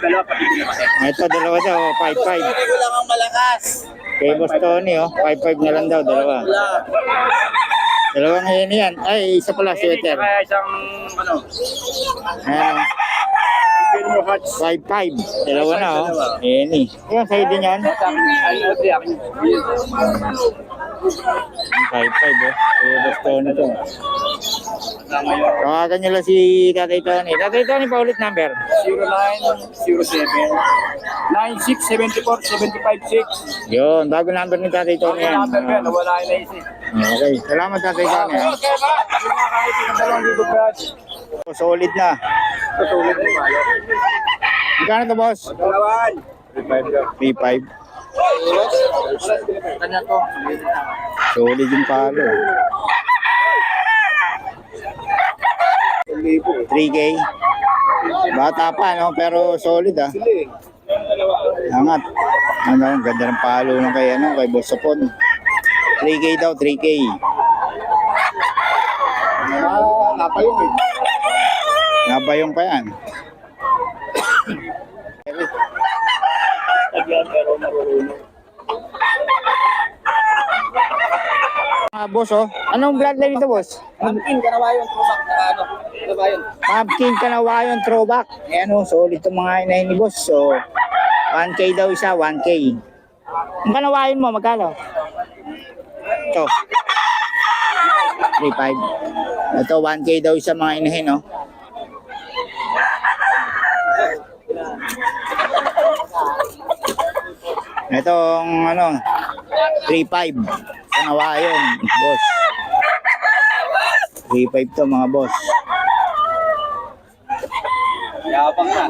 dalawa pati pinamaki. Ito, dalawa daw, 5-5. Hindi ko lang ang malakas. Kay Boss Tony, 5-5 na lang daw, dalawa. Dalawang hen yan. Ay, isa pala, sweater. Kaya isang, ano, Ayan, Gilmore Hutch. 5-5. Dalawa na, Hen eh. Yan, sa'yo din yan. Ay, okay, akin. 5-5, Kay Boss Tony to. Tawagan nyo lang si Tatay Tony. Tatay Tony, paulit number. 0907-9674-756. Yun, bago number ni Tatay Tony yan. Number ko, nawala yung naisip. Okay, salamat Tatay Tony. Okay ba? Kahit yung 2,000 pesos. Solid na. Tutulog mo malo. Magkano to, boss? Dalawan. 3-5. Kanya to. Solid yung palo. 3K. Bata pa, no? Pero solid, Angat. Ang ganda ng palo ng kay Boss Sapon. 3K daw, 3K. Napayong eh. Nabayong pa yan. Boss, anong bloodline nito, boss? Pumpkin, kanawayon, throwback na ano. Kanawayon. Pumpkin Kanawayon throwback. Ayan, solid itong mga inahin ni boss. So, 1K daw isa, 1K. Ang Kanawayon mo, magkano? Ito. 3.5. Ito, 1K daw isa mga inahin, Itong, 3.5. Kanawayon, boss. 3.5 to, mga boss. Yabang na.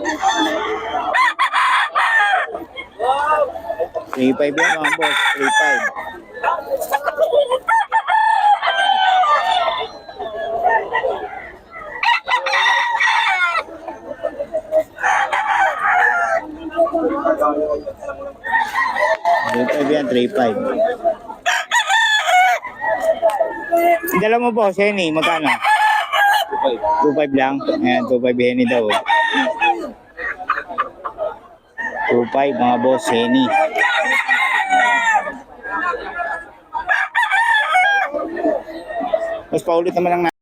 3.5 yan, mga boss. 3.5. Yan, 3.5. Yung dala mo boss, Henny, magkano? 2.5 lang. Ayan, 2.5 Henny daw. 2.5 mga boss, Henny. Mas paulit naman lang na.